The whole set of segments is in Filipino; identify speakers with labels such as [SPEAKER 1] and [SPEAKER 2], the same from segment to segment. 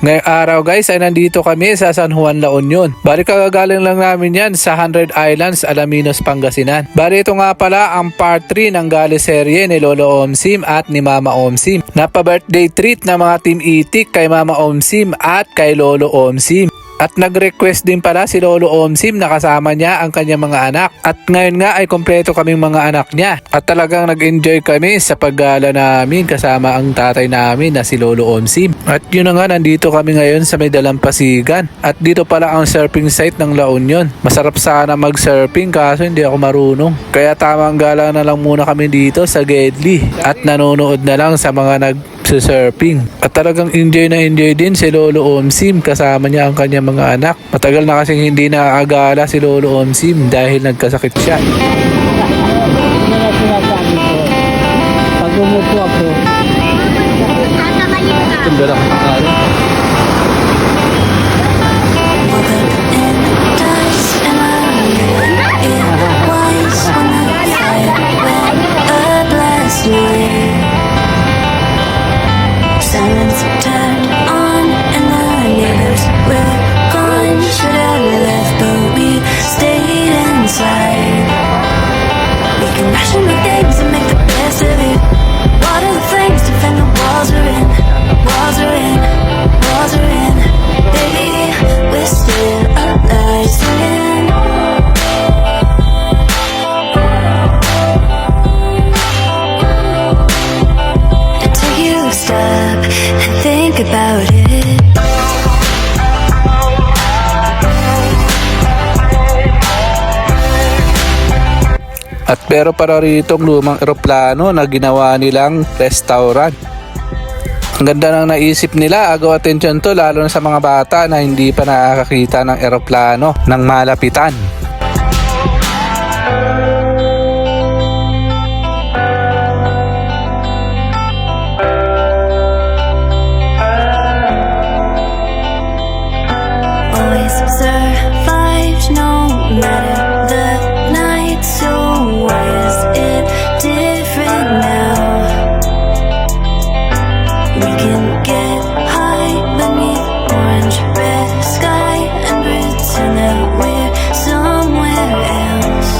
[SPEAKER 1] Ngayong araw guys ay nandito kami sa San Juan, La Union. Bali kagagaling lang namin yan sa 100 Islands, Alaminos, Pangasinan. Bali ito nga pala ang part 3 ng gali serye ni Lolo Omsim at ni Mama Omsim. Napa-birthday treat ng mga Team Itik kay Mama Omsim at kay Lolo Omsim. At nag-request din pala si Lolo Omsim na kasama niya ang kanyang mga anak. At ngayon nga ay kompleto kaming mga anak niya. At talagang nag-enjoy kami sa paggala namin kasama ang tatay namin na si Lolo Omsim. At yun na nga, nandito kami ngayon sa may Dalampasigan. At dito pala ang surfing site ng La Union. Masarap sana mag-surfing kaso hindi ako marunong. Kaya tamang gala na lang muna kami dito sa Gedli. At nanonood na lang sa mga surfing. At talagang enjoy na enjoy din si Lolo Omsim kasama niya ang kanyang mga anak. Matagal na kasing hindi nakakagala si Lolo Omsim dahil nagkasakit siya.
[SPEAKER 2] Pag umupo ako,
[SPEAKER 1] Ganda lang ang
[SPEAKER 3] Silence turned on and the neighbors were gone. Should have left but we stayed inside. We can ration the things and make the best of it. Water the flames, defend the walls we're in. Walls are in, walls are in. Baby, we're still alive, singing. And take you stop and think about it.
[SPEAKER 1] At pero para rito lumang eroplano na ginawa nilang restaurant. Ang ganda ng naisip nila, agaw atensyon to lalo na sa mga bata na hindi pa nakakakita ng eroplano ng malapitan.
[SPEAKER 3] Always survived no matter the night. So why is it different now? We can get high beneath orange red sky and pretend that we're somewhere else.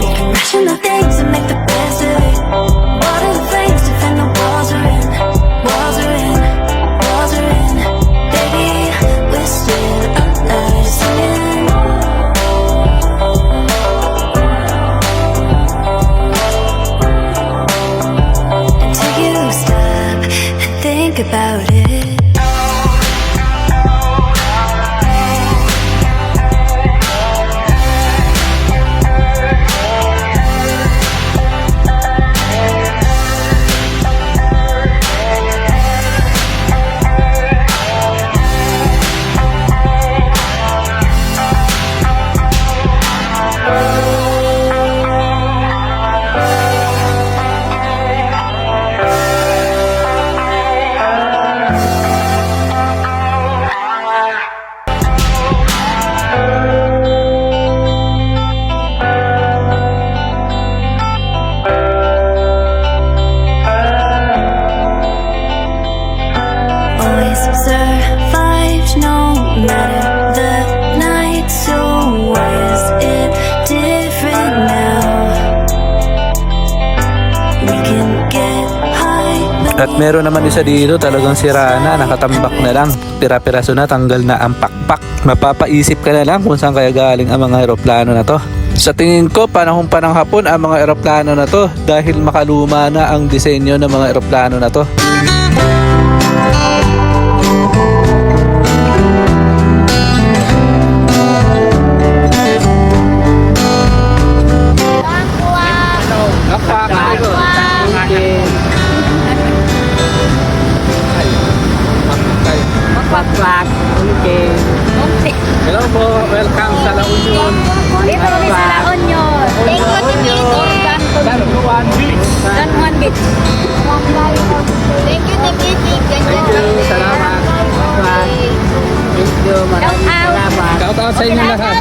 [SPEAKER 3] We can ration the things and make the best of it. Water the flames, defend the walls are in. Walls are in, walls are in. Baby, we're still alive, singing. And take you stop and think about it. Always survived no matter the night. So why is it different now? We can get high.
[SPEAKER 1] At meron naman isa dito talagang sira na, nakatambak na lang. Pira-piraso na, tanggal na ang pakpak. Mapapaisip ka na lang kung saan kaya galing ang mga eroplano na to. Sa tingin ko, panahon pa ng hapon ang mga eroplano na to dahil makaluma na ang disenyo ng mga eroplano na to.
[SPEAKER 2] magpaplag, okay.
[SPEAKER 1] Hello po, welcome sa La Union.
[SPEAKER 4] Dito kami sa La Union. Thank you, Tim Itik.
[SPEAKER 1] San Juan Beach.
[SPEAKER 4] San Juan Beach. Thank you, Tim Itik.
[SPEAKER 1] Thank you, salamat.
[SPEAKER 2] Thank you, maraming salamat.
[SPEAKER 1] Shout out sa inyo lahat.